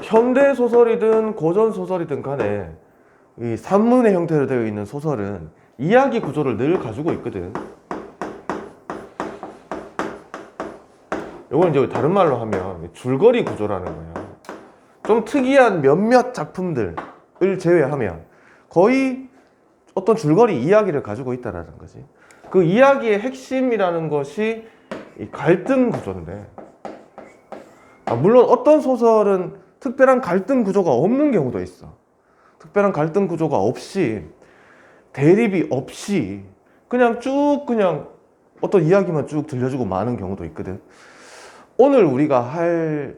현대 소설이든 고전 소설이든 간에 이 산문의 형태로 되어 있는 소설은 이야기 구조를 늘 가지고 있거든. 이건 이제 다른 말로 하면 줄거리 구조라는 거야. 좀 특이한 몇몇 작품들을 제외하면 거의 어떤 줄거리 이야기를 가지고 있다는 거지. 그 이야기의 핵심이라는 것이 이 갈등 구조인데, 물론 어떤 소설은 특별한 갈등 구조가 없는 경우도 있어. 특별한 갈등 구조가 없이, 대립이 없이 그냥 어떤 이야기만 쭉 들려주고 마는 경우도 있거든. 오늘 우리가 할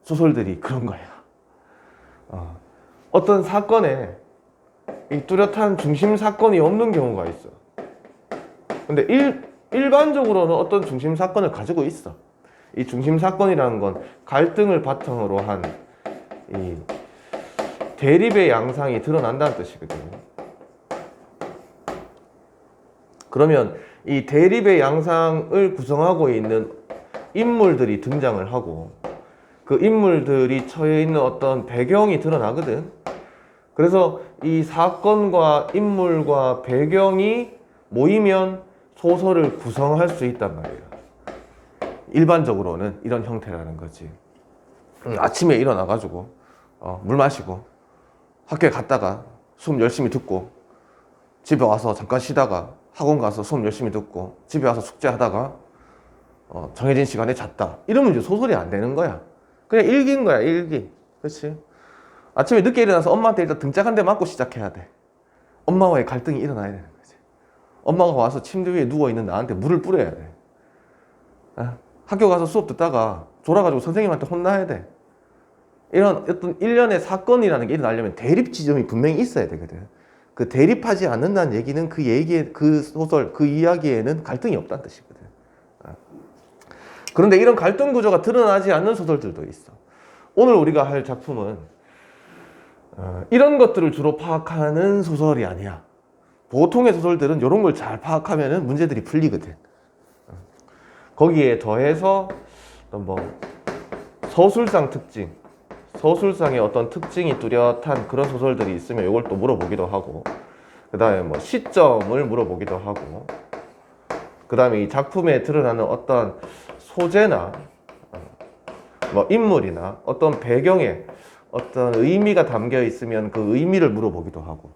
소설들이 그런 거야. 어떤 사건에 이 뚜렷한 중심 사건이 없는 경우가 있어. 근데 일반적으로는 어떤 중심 사건을 가지고 있어. 이 중심 사건이라는 건 갈등을 바탕으로 한 이 대립의 양상이 드러난다는 뜻이거든요. 그러면 이 대립의 양상을 구성하고 있는 인물들이 등장을 하고, 그 인물들이 처해 있는 어떤 배경이 드러나거든. 그래서 이 사건과 인물과 배경이 모이면 소설을 구성할 수 있단 말이에요. 일반적으로는 이런 형태라는 거지. 아침에 일어나가지고 물 마시고 학교에 갔다가 수업 열심히 듣고 집에 와서 잠깐 쉬다가 학원 가서 수업 열심히 듣고 집에 와서 숙제하다가 정해진 시간에 잤다. 이러면 이제 소설이 안 되는 거야. 그냥 일기인 거야, 일기. 그렇지? 아침에 늦게 일어나서 엄마한테 일단 등짝 한 대 맞고 시작해야 돼. 엄마와의 갈등이 일어나야 되는 거지. 엄마가 와서 침대 위에 누워있는 나한테 물을 뿌려야 돼. 학교 가서 수업 듣다가 졸아가지고 선생님한테 혼나야 돼. 이런 어떤 일련의 사건이라는 게 일어나려면 대립 지점이 분명히 있어야 되거든. 그 대립하지 않는다는 얘기는 그 얘기에, 그 소설, 그 이야기에는 갈등이 없다는 뜻이거든. 그런데 이런 갈등 구조가 드러나지 않는 소설들도 있어. 오늘 우리가 할 작품은 이런 것들을 주로 파악하는 소설이 아니야. 보통의 소설들은 이런 걸 잘 파악하면 문제들이 풀리거든. 거기에 더해서 뭐 서술상 특징, 서술상의 어떤 특징이 뚜렷한 그런 소설들이 있으면 이걸 또 물어보기도 하고, 그 다음에 뭐 시점을 물어보기도 하고, 그 다음에 이 작품에 드러나는 어떤 소재나 뭐 인물이나 어떤 배경에 어떤 의미가 담겨 있으면 그 의미를 물어보기도 하고,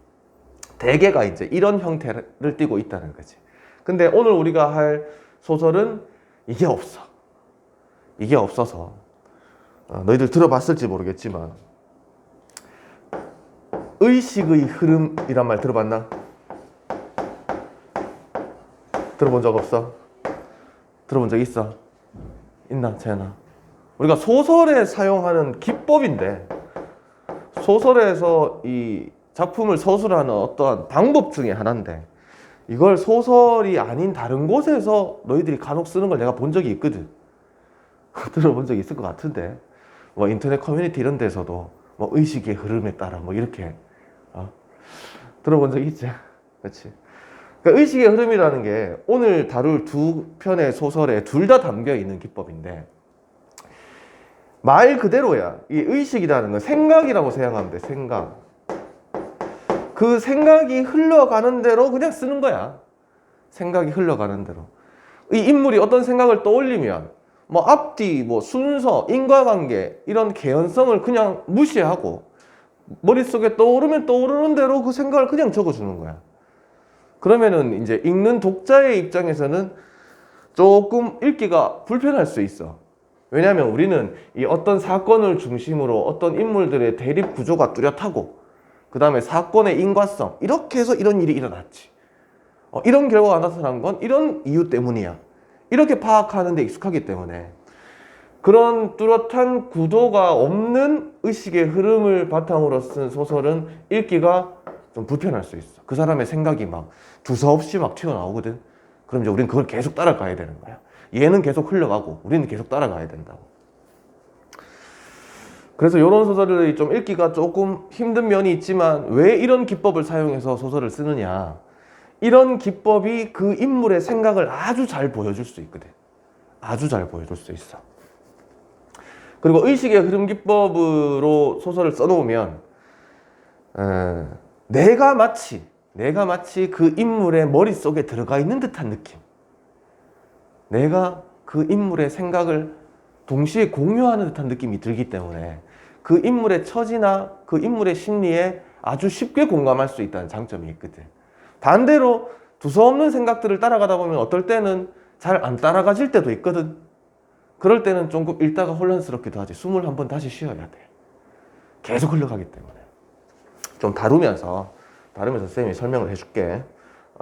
대개가 이제 이런 형태를 띠고 있다는 거지. 근데 오늘 우리가 할 소설은 이게 없어. 이게 없어서 너희들 들어봤을지 모르겠지만 의식의 흐름이란 말 들어봤나? 들어본 적 없어? 들어본 적 있어? 있나? 재현아? 우리가 소설에 사용하는 기법인데, 소설에서 이 작품을 서술하는 어떠한 방법 중에 하나인데, 이걸 소설이 아닌 다른 곳에서 너희들이 간혹 쓰는 걸 내가 본 적이 있거든. 들어본 적이 있을 것 같은데, 뭐 인터넷 커뮤니티 이런 데서도 뭐 의식의 흐름에 따라 뭐 이렇게 들어본 적 있지? 그렇지? 그러니까 의식의 흐름이라는 게 오늘 다룰 두 편의 소설에 둘 다 담겨 있는 기법인데, 말 그대로야. 이 의식이라는 건 생각이라고 생각하면 돼. 생각. 그 생각이 흘러가는 대로 그냥 쓰는 거야. 생각이 흘러가는 대로. 이 인물이 어떤 생각을 떠올리면 뭐 앞뒤, 뭐 순서, 인과관계 이런 개연성을 그냥 무시하고 머릿속에 떠오르면 떠오르는 대로 그 생각을 그냥 적어주는 거야. 그러면은 이제 읽는 독자의 입장에서는 조금 읽기가 불편할 수 있어. 왜냐하면 우리는 이 어떤 사건을 중심으로 어떤 인물들의 대립 구조가 뚜렷하고, 그 다음에 사건의 인과성, 이렇게 해서 이런 일이 일어났지. 이런 결과가 나타난 건 이런 이유 때문이야. 이렇게 파악하는 데 익숙하기 때문에 그런 뚜렷한 구도가 없는 의식의 흐름을 바탕으로 쓴 소설은 읽기가 좀 불편할 수 있어. 그 사람의 생각이 막 두서없이 막 튀어나오거든. 그럼 이제 우리는 그걸 계속 따라가야 되는 거야. 얘는 계속 흘러가고 우리는 계속 따라가야 된다고. 그래서 이런 소설들이 좀 읽기가 조금 힘든 면이 있지만, 왜 이런 기법을 사용해서 소설을 쓰느냐, 이런 기법이 그 인물의 생각을 아주 잘 보여줄 수 있거든. 아주 잘 보여줄 수 있어. 그리고 의식의 흐름 기법으로 소설을 써놓으면 내가 마치 그 인물의 머릿속에 들어가 있는 듯한 느낌, 내가 그 인물의 생각을 동시에 공유하는 듯한 느낌이 들기 때문에 그 인물의 처지나 그 인물의 심리에 아주 쉽게 공감할 수 있다는 장점이 있거든. 반대로 두서없는 생각들을 따라가다 보면 어떨 때는 잘 안 따라가질 때도 있거든. 그럴 때는 조금 읽다가 혼란스럽기도 하지. 숨을 한번 다시 쉬어야 돼. 계속 흘러가기 때문에. 좀 다루면서 쌤이 설명을 해줄게.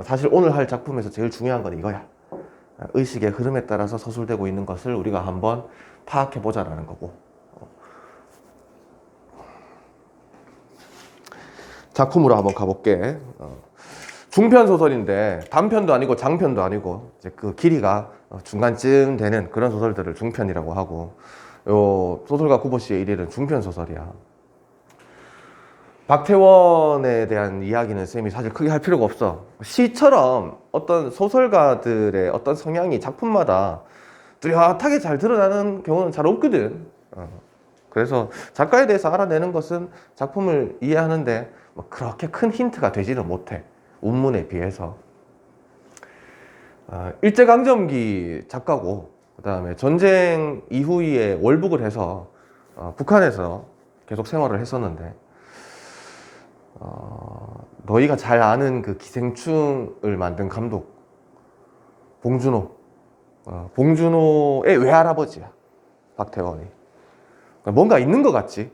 사실 오늘 할 작품에서 제일 중요한 건 이거야. 의식의 흐름에 따라서 서술되고 있는 것을 우리가 한번 파악해보자라는 거고. 작품으로 한번 가볼게. 중편 소설인데 단편도 아니고 장편도 아니고 이제 그 길이가 중간쯤 되는 그런 소설들을 중편이라고 하고, 요 소설가 구보 씨의 일일은 중편 소설이야. 박태원에 대한 이야기는 쌤이 사실 크게 할 필요가 없어. 시처럼 어떤 소설가들의 어떤 성향이 작품마다 뚜렷하게 잘 드러나는 경우는 잘 없거든. 그래서 작가에 대해서 알아내는 것은 작품을 이해하는데 뭐 그렇게 큰 힌트가 되지는 못해. 원문에 비해서. 일제강점기 작가고, 그 다음에 전쟁 이후에 월북을 해서 북한에서 계속 생활을 했었는데, 너희가 잘 아는 그 기생충을 만든 감독 봉준호의 외할아버지야, 박태원이. 그러니까 뭔가 있는 것 같지.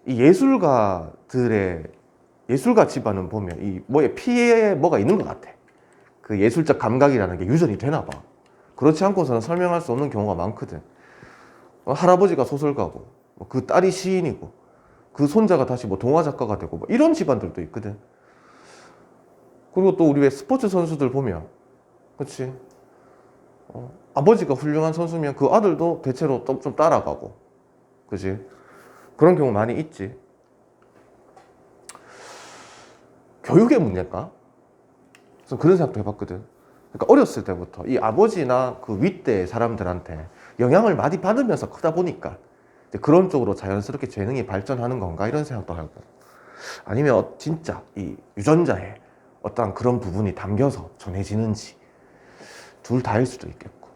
이 예술가 집안은 보면 이 뭐에 피에 뭐가 있는 것 같아. 그 예술적 감각이라는 게 유전이 되나 봐. 그렇지 않고서는 설명할 수 없는 경우가 많거든. 할아버지가 소설가고, 그 딸이 시인이고, 그 손자가 다시 뭐 동화 작가가 되고, 뭐 이런 집안들도 있거든. 그리고 또 우리 왜 스포츠 선수들 보면, 그렇지? 아버지가 훌륭한 선수면 그 아들도 대체로 좀 따라가고, 그렇지? 그런 경우 많이 있지. 교육의 문제일까? 그래서 그런 생각도 해봤거든. 그러니까 어렸을 때부터 이 아버지나 그 윗대 사람들한테 영향을 많이 받으면서 크다 보니까 그런 쪽으로 자연스럽게 재능이 발전하는 건가, 이런 생각도 하고, 아니면 진짜 이 유전자에 어떠한 그런 부분이 담겨서 전해지는지, 둘 다일 수도 있겠고.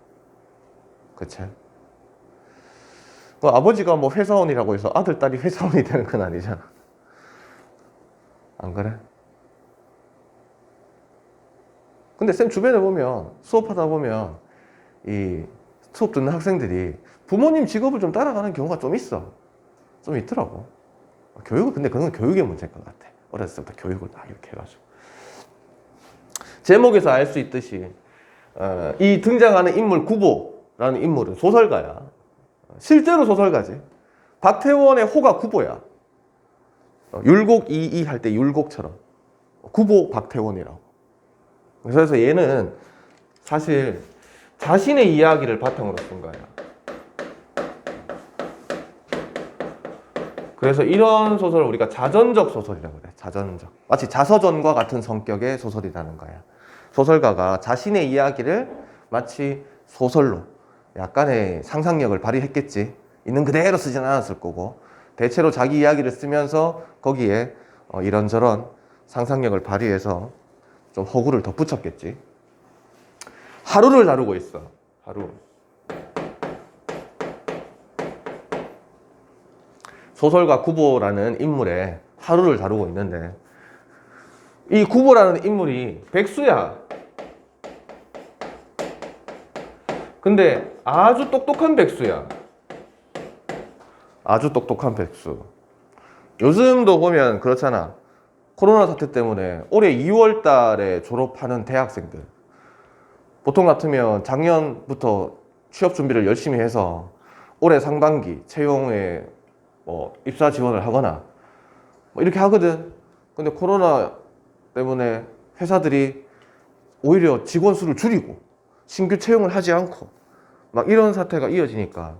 그치? 아버지가 뭐 회사원이라고 해서 아들, 딸이 회사원이 되는 건 아니잖아. 안 그래? 근데 쌤 주변에 보면, 수업하다 보면 이 수업 듣는 학생들이 부모님 직업을 좀 따라가는 경우가 좀 있어. 좀 있더라고. 근데 그건 교육의 문제인 것 같아. 어렸을 때부터 교육을 막 이렇게 해가지고. 제목에서 알 수 있듯이 이 등장하는 인물 구보라는 인물은 소설가야. 실제로 소설가지. 박태원의 호가 구보야. 율곡이이 할 때 율곡처럼 구보 박태원이라고. 그래서 얘는 사실 자신의 이야기를 바탕으로 쓴 거야. 그래서 이런 소설을 우리가 자전적 소설이라고 그래. 자전적. 마치 자서전과 같은 성격의 소설이라는 거야. 소설가가 자신의 이야기를 마치 소설로 약간의 상상력을 발휘했겠지. 있는 그대로 쓰진 않았을 거고, 대체로 자기 이야기를 쓰면서 거기에 이런저런 상상력을 발휘해서 좀 허구를 덧붙였겠지. 하루를 다루고 있어. 하루. 소설가 구보라는 인물의 하루를 다루고 있는데, 이 구보라는 인물이 백수야. 근데 아주 똑똑한 백수야. 아주 똑똑한 백수. 요즘도 보면 그렇잖아. 코로나 사태 때문에 올해 2월 달에 졸업하는 대학생들, 보통 같으면 작년부터 취업 준비를 열심히 해서 올해 상반기 채용에 입사 지원을 하거나 뭐 이렇게 하거든. 근데 코로나 때문에 회사들이 오히려 직원 수를 줄이고 신규 채용을 하지 않고 막 이런 사태가 이어지니까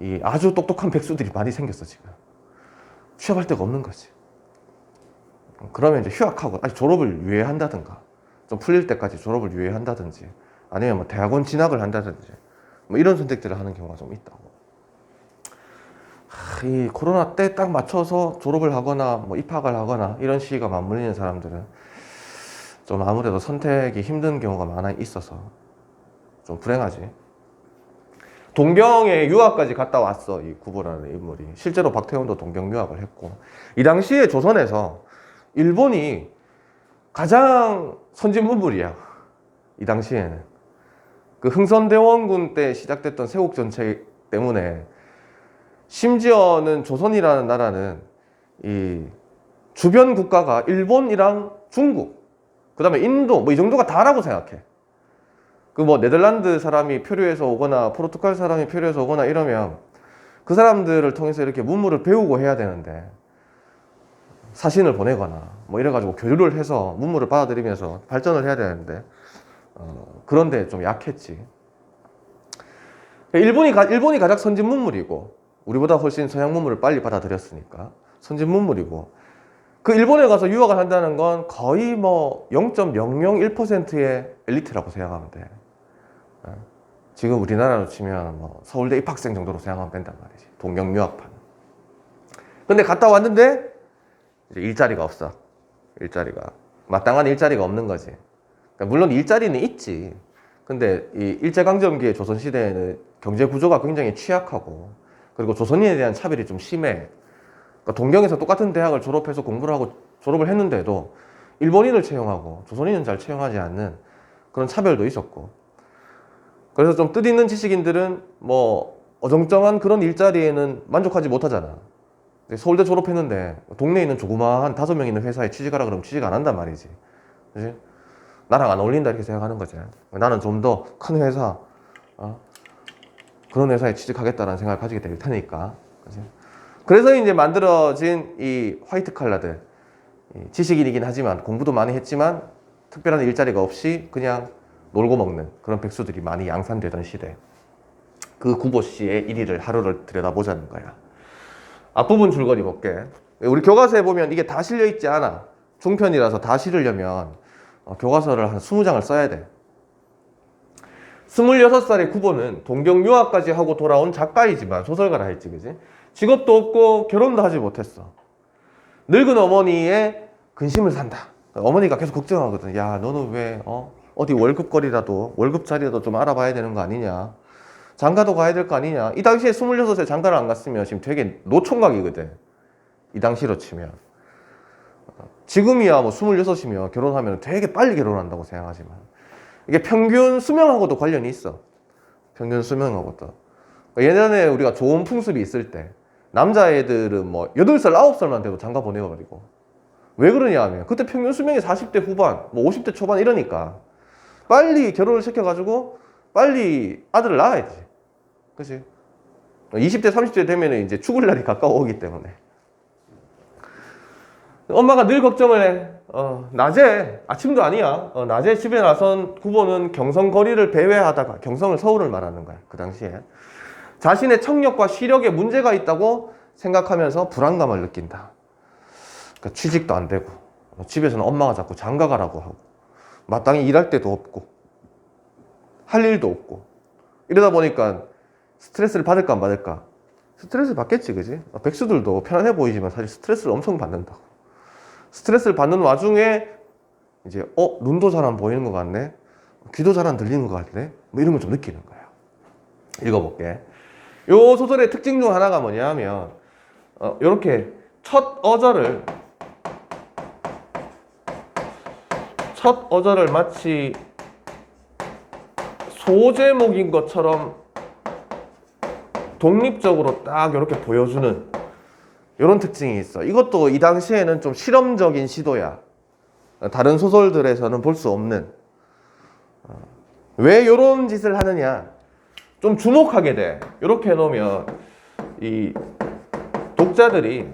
이 아주 똑똑한 백수들이 많이 생겼어. 지금 취업할 데가 없는 거지. 그러면 이제 휴학하고 아니 졸업을 유예한다든가 좀 풀릴 때까지 졸업을 유예한다든지 아니면 뭐 대학원 진학을 한다든지 뭐 이런 선택들을 하는 경우가 좀 있다고. 이 코로나 때 딱 맞춰서 졸업을 하거나 뭐 입학을 하거나 이런 시기가 맞물리는 사람들은 좀 아무래도 선택이 힘든 경우가 많아 있어서 좀 불행하지. 동경에 유학까지 갔다 왔어, 이 구보라는 인물이. 실제로 박태원도 동경 유학을 했고, 이 당시에 조선에서 일본이 가장 선진문물이야. 이 당시에는 그 흥선대원군 때 시작됐던 세국 정책 때문에 심지어는 조선이라는 나라는 이 주변 국가가 일본이랑 중국, 그 다음에 인도 뭐 이 정도가 다라고 생각해. 그 뭐 네덜란드 사람이 표류해서 오거나 포르투갈 사람이 표류해서 오거나 이러면 그 사람들을 통해서 이렇게 문물을 배우고 해야 되는데, 사신을 보내거나 뭐 이래가지고 교류를 해서 문물을 받아들이면서 발전을 해야 되는데 그런데 좀 약했지. 일본이 가장 선진 문물이고, 우리보다 훨씬 서양 문물을 빨리 받아들였으니까 선진 문물이고, 그 일본에 가서 유학을 한다는 건 거의 뭐 0.001%의 엘리트라고 생각하면 돼. 지금 우리나라로 치면 뭐 서울대 입학생 정도로 생각하면 된단 말이지, 동경 유학파는. 근데 갔다 왔는데 이제 일자리가 없어. 일자리가 마땅한 일자리가 없는 거지. 그러니까 물론 일자리는 있지. 근데 이 일제강점기의 조선시대에는 경제 구조가 굉장히 취약하고, 그리고 조선인에 대한 차별이 좀 심해. 그러니까 동경에서 똑같은 대학을 졸업해서 공부를 하고 졸업을 했는데도 일본인을 채용하고 조선인은 잘 채용하지 않는 그런 차별도 있었고, 그래서 좀 뜻있는 지식인들은 뭐 어정쩡한 그런 일자리에는 만족하지 못하잖아. 서울대 졸업했는데 동네에 있는 조그마한 5명 있는 회사에 취직하라 그러면 취직 안 한단 말이지. 그치? 나랑 안 어울린다 이렇게 생각하는 거지. 나는 좀 더 큰 회사, 그런 회사에 취직하겠다는 생각을 가지게 될 테니까. 그치? 그래서 이제 만들어진 이 화이트 칼라들, 지식인이긴 하지만 공부도 많이 했지만 특별한 일자리가 없이 그냥 놀고 먹는 그런 백수들이 많이 양산되던 시대, 그 구보 씨의 일위를 하루를 들여다보자는 거야. 앞부분 줄거리 볼게. 우리 교과서에 보면 이게 다 실려 있지 않아. 중편이라서 다 실으려면 교과서를 한 20장을 써야 돼. 26살의 구보는 동경 유학까지 하고 돌아온 작가이지만 소설가라 했지, 그지? 직업도 없고 결혼도 하지 못했어. 늙은 어머니의 근심을 산다. 어머니가 계속 걱정하거든. 야, 너는 왜 어디 월급거리라도, 월급자리라도 좀 알아봐야 되는 거 아니냐, 장가도 가야 될 거 아니냐. 이 당시에 26세 장가를 안 갔으면 지금 되게 노총각이거든, 이 당시로 치면. 지금이야 뭐 26이면 결혼하면 되게 빨리 결혼한다고 생각하지만 이게 평균 수명하고도 관련이 있어. 평균 수명하고도. 예전에 우리가 좋은 풍습이 있을 때 남자애들은 뭐 8살, 9살만 돼도 장가 보내버리고. 왜 그러냐 하면 그때 평균 수명이 40대 후반, 뭐 50대 초반 이러니까 빨리 결혼을 시켜가지고 빨리 아들을 낳아야지. 그치? 20대, 30대 되면 이제 죽을 날이 가까워오기 때문에. 엄마가 늘 걱정을 해. 낮에, 아침도 아니야. 낮에 집에 나선 구보는 경성 거리를 배회하다가, 경성을 서울을 말하는 거야, 그 당시에. 자신의 청력과 시력에 문제가 있다고 생각하면서 불안감을 느낀다. 그러니까 취직도 안 되고, 집에서는 엄마가 자꾸 장가 가라고 하고, 마땅히 일할 데도 없고, 할 일도 없고, 이러다 보니까 스트레스를 받을까 안 받을까? 스트레스 받겠지, 그지? 백수들도 편안해 보이지만 사실 스트레스를 엄청 받는다고. 스트레스를 받는 와중에 이제 눈도 잘 안 보이는 것 같네, 귀도 잘 안 들리는 것 같네, 뭐 이런 걸 좀 느끼는 거야. 읽어볼게. 요 소설의 특징 중 하나가 뭐냐 하면 요렇게 첫 어절을 마치 소제목인 것처럼 독립적으로 딱 이렇게 보여주는 이런 특징이 있어. 이것도 이 당시에는 좀 실험적인 시도야. 다른 소설들에서는 볼 수 없는. 왜 이런 짓을 하느냐, 좀 주목하게 돼. 이렇게 해놓으면 이 독자들이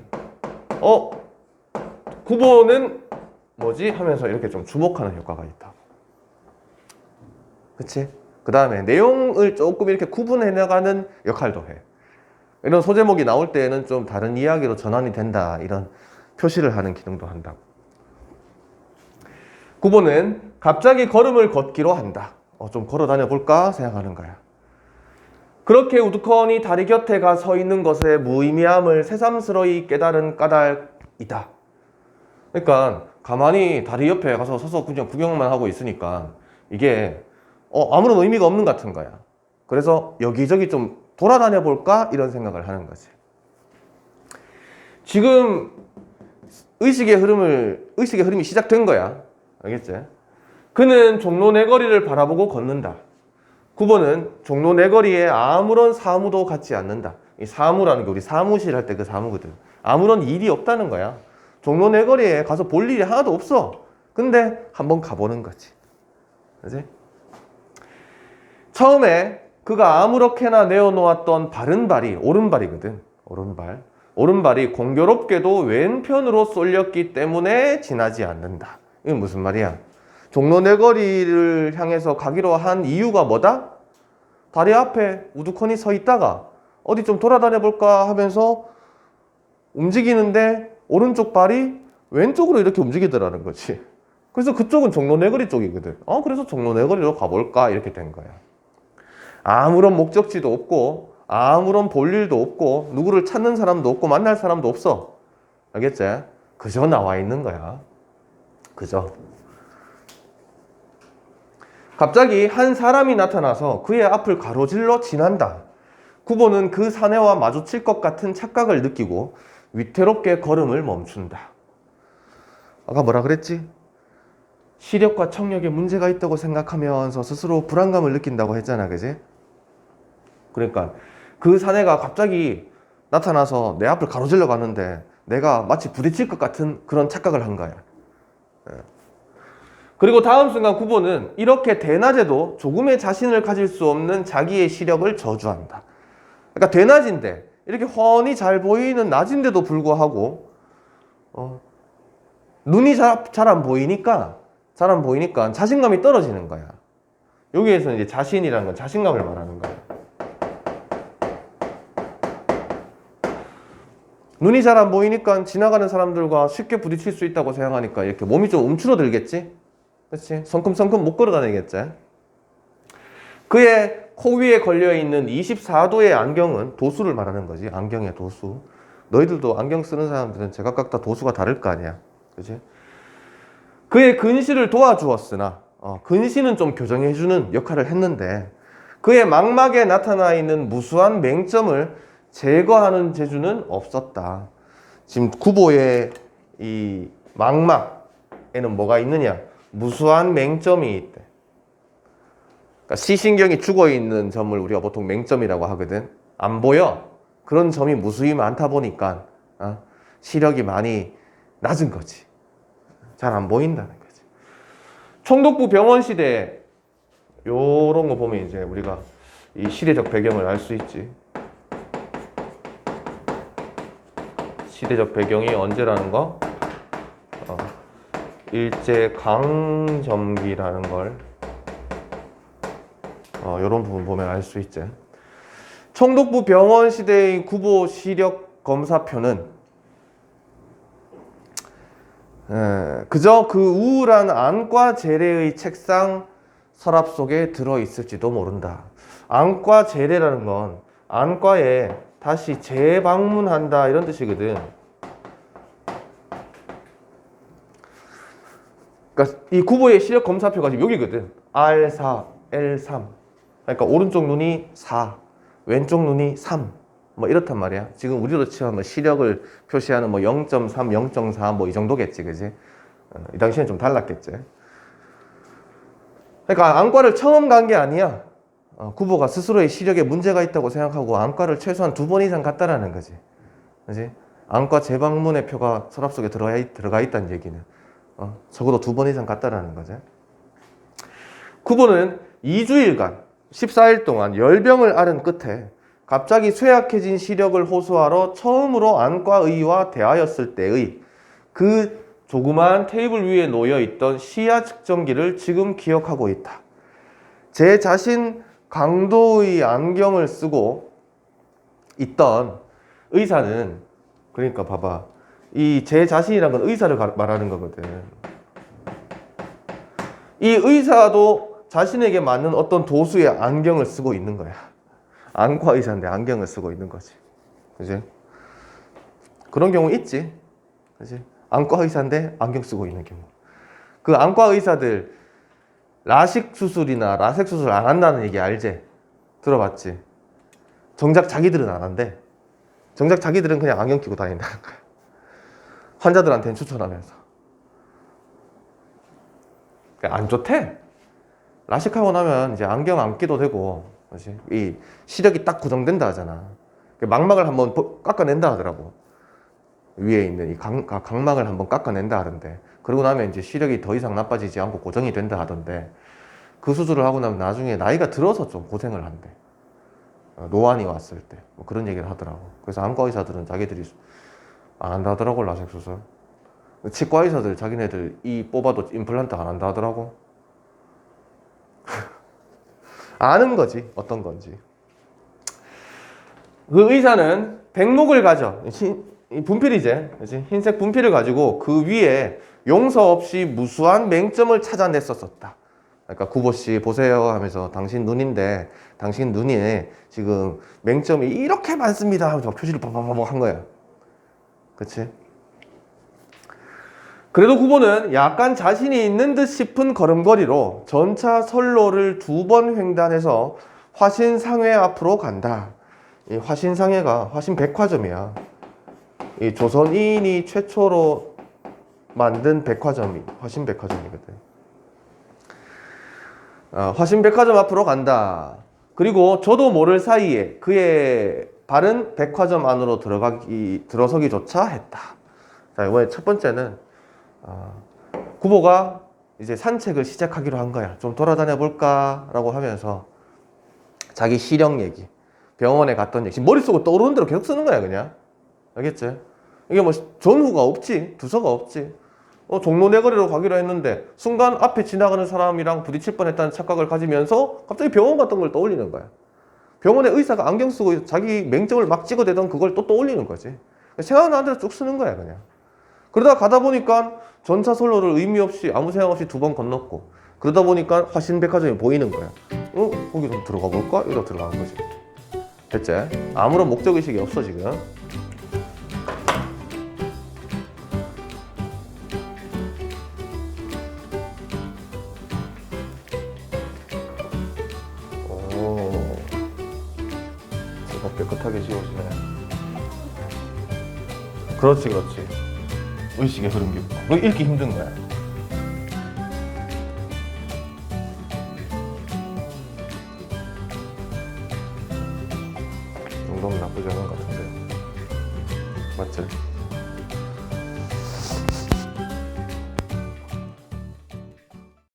구보는 뭐지? 하면서 이렇게 좀 주목하는 효과가 있다. 그치? 그 다음에 내용을 조금 이렇게 구분해 나가는 역할도 해. 이런 소제목이 나올 때에는 좀 다른 이야기로 전환이 된다, 이런 표시를 하는 기능도 한다고. 구보는 갑자기 걸음을 걷기로 한다. 좀 걸어 다녀 볼까 생각하는 거야. 그렇게 우두커니 다리 곁에 가 서 있는 것의 무의미함을 새삼스러이 깨달은 까닭이다. 그러니까 가만히 다리 옆에 가서 서서 그냥 구경만 하고 있으니까 이게 아무런 의미가 없는 것 같은 거야. 그래서 여기저기 좀 돌아다녀 볼까 이런 생각을 하는 거지. 지금 의식의 흐름이 시작된 거야. 알겠지? 그는 종로 내거리를 바라보고 걷는다. 9번은 종로 내거리에 아무런 사무도 갖지 않는다. 이 사무라는 게 우리 사무실 할 때 그 사무거든. 아무런 일이 없다는 거야. 종로 내거리에 가서 볼 일이 하나도 없어. 근데 한번 가보는 거지. 그지? 처음에 그가 아무렇게나 내어놓았던 바른발이 오른발이거든. 오른발이 공교롭게도 왼편으로 쏠렸기 때문에 지나지 않는다. 이게 무슨 말이야? 종로 내거리를 향해서 가기로 한 이유가 뭐다? 다리 앞에 우두커니 서 있다가 어디 좀 돌아다녀 볼까 하면서 움직이는데 오른쪽 발이 왼쪽으로 이렇게 움직이더라는 거지. 그래서 그쪽은 종로 내거리 쪽이거든. 그래서 종로 내거리로 가볼까 이렇게 된 거야. 아무런 목적지도 없고 아무런 볼 일도 없고 누구를 찾는 사람도 없고 만날 사람도 없어. 알겠지? 그저 나와 있는 거야. 그저. 갑자기 한 사람이 나타나서 그의 앞을 가로질러 지난다. 9번은 그 사내와 마주칠 것 같은 착각을 느끼고 위태롭게 걸음을 멈춘다. 아까 뭐라 그랬지? 시력과 청력에 문제가 있다고 생각하면서 스스로 불안감을 느낀다고 했잖아. 그지? 그러니까 그 사내가 갑자기 나타나서 내 앞을 가로질러 가는데 내가 마치 부딪힐 것 같은 그런 착각을 한 거야. 그리고 다음 순간 9번은 이렇게 대낮에도 조금의 자신을 가질 수 없는 자기의 시력을 저주한다. 그러니까 대낮인데 이렇게 훤히 잘 보이는 낮인데도 불구하고 눈이 잘 안 보이니까 자신감이 떨어지는 거야. 여기에서 이제 자신이라는 건 자신감을 말하는 거야. 눈이 잘 안 보이니까 지나가는 사람들과 쉽게 부딪힐 수 있다고 생각하니까 이렇게 몸이 좀 움츠러들겠지? 그렇지? 성큼성큼 못 걸어 다니겠지? 그의 코 위에 걸려있는 24도의 안경은 도수를 말하는 거지. 안경의 도수. 너희들도 안경 쓰는 사람들은 제각각 다 도수가 다를 거 아니야. 그치? 그의 근시를 도와주었으나 근시는 좀 교정해주는 역할을 했는데 그의 망막에 나타나 있는 무수한 맹점을 제거하는 재주는 없었다. 지금 구보의 이 망막에는 뭐가 있느냐? 무수한 맹점이 있대. 그러니까 시신경이 죽어있는 점을 우리가 보통 맹점이라고 하거든. 안 보여. 그런 점이 무수히 많다 보니까 시력이 많이 낮은 거지. 잘 안 보인다는 거지. 총독부 병원 시대에 요런 거 보면 이제 우리가 이 시대적 배경을 알 수 있지. 시대적 배경이 언제라는 거? 일제 강점기라는 걸 이런 부분 보면 알 수 있지. 총독부 병원 시대의 구보 시력 검사표는 그저 그 우울한 안과 재래의 책상 서랍 속에 들어있을지도 모른다. 안과 재래라는 건 안과에 다시 재방문한다 이런 뜻이거든. 그러니까 이 구보의 시력 검사표가 지금 여기거든. R4, L3. 그러니까 오른쪽 눈이 4, 왼쪽 눈이 3. 뭐 이렇단 말이야. 지금 우리로 치면 시력을 표시하는 0.3, 0.4 뭐 이 정도겠지, 그지? 이 당시엔 좀 달랐겠지. 그러니까 안과를 처음 간 게 아니야. 구보가 스스로의 시력에 문제가 있다고 생각하고 안과를 최소한 2번 이상 갔다라는 거지. 그지? 안과 재방문의 표가 서랍 속에 들어가 있다는 얘기는 적어도 2번 이상 갔다라는 거지. 구보는 2주일간 14일 동안 열병을 앓은 끝에 갑자기 쇠약해진 시력을 호소하러 처음으로 안과의와 대하였을 때의 그 조그마한 테이블 위에 놓여있던 시야 측정기를 지금 기억하고 있다. 제 자신 강도의 안경을 쓰고 있던 의사는, 그러니까 봐봐, 이 제 자신이란 건 의사를 말하는 거거든. 이 의사도 자신에게 맞는 어떤 도수의 안경을 쓰고 있는 거야. 안과 의사인데 안경을 쓰고 있는 거지. 그지? 그런 경우 있지. 그지? 안과 의사인데 안경 쓰고 있는 경우. 그 안과 의사들 라식 수술이나 라섹 수술 안 한다는 얘기 알지? 들어봤지? 정작 자기들은 안 한대. 정작 자기들은 그냥 안경 끼고 다닌다는 거야. 환자들한테는 추천하면서. 안 좋대. 라식하고 나면 이제 안경 안 끼도 되고, 그렇지? 이 시력이 딱 고정된다 하잖아. 망막을 한번 깎아낸다 하더라고. 위에 있는 이 각막을 한번 깎아낸다 하던데. 그러고 나면 이제 시력이 더 이상 나빠지지 않고 고정이 된다 하던데. 그 수술을 하고 나면 나중에 나이가 들어서 좀 고생을 한대. 노안이 왔을 때. 뭐 그런 얘기를 하더라고. 그래서 안과 의사들은 자기들이 안 한다 하더라고, 라식 수술. 치과 의사들 자기네들 이 뽑아도 임플란트 안 한다 하더라고. 아는 거지, 어떤 건지. 그 의사는 백목을 가져. 분필이지. 그치? 흰색 분필을 가지고 그 위에 용서 없이 무수한 맹점을 찾아냈었다. 그러니까 구보씨 보세요 하면서 당신 눈인데 당신 눈에 지금 맹점이 이렇게 많습니다 하면서 표시를 빡빡빡 한 거야. 그치? 그래도 구보는 약간 자신이 있는 듯 싶은 걸음걸이로 전차 선로를 2번 횡단해서 화신상회 앞으로 간다. 이 화신상회가 화신백화점이야. 이 조선인이 최초로 만든 백화점이 화신백화점이거든. 화신백화점 앞으로 간다. 그리고 저도 모를 사이에 그의 발은 백화점 안으로 들어서기조차 했다. 자, 이번에 첫 번째는 구보가 이제 산책을 시작하기로 한 거야. 좀 돌아다녀 볼까라고 하면서 자기 시력 얘기, 병원에 갔던 얘기, 머릿속에 떠오르는 대로 계속 쓰는 거야, 그냥. 알겠지? 이게 뭐 전후가 없지, 두서가 없지. 종로 내거리로 가기로 했는데 순간 앞에 지나가는 사람이랑 부딪힐 뻔했다는 착각을 가지면서 갑자기 병원 갔던 걸 떠올리는 거야. 병원에 의사가 안경 쓰고 자기 맹점을 막 찍어대던 그걸 또 떠올리는 거지. 생각나는 대로 쭉 쓰는 거야, 그냥. 그러다 가다 보니까 전차 선로를 의미 없이 아무 생각 없이 2번 건넜고, 그러다 보니까 화신백화점이 보이는 거야. 거기 좀 들어가 볼까? 이러다 들어가는 거지. 됐지? 아무런 목적의식이 없어, 지금. 깨끗하게 지워지네. 그렇지, 그렇지. 의식의 흐름 깊고. 그거 읽기 힘든 거야. 이 정도면 나쁘지 않은 것 같은데. 맞지?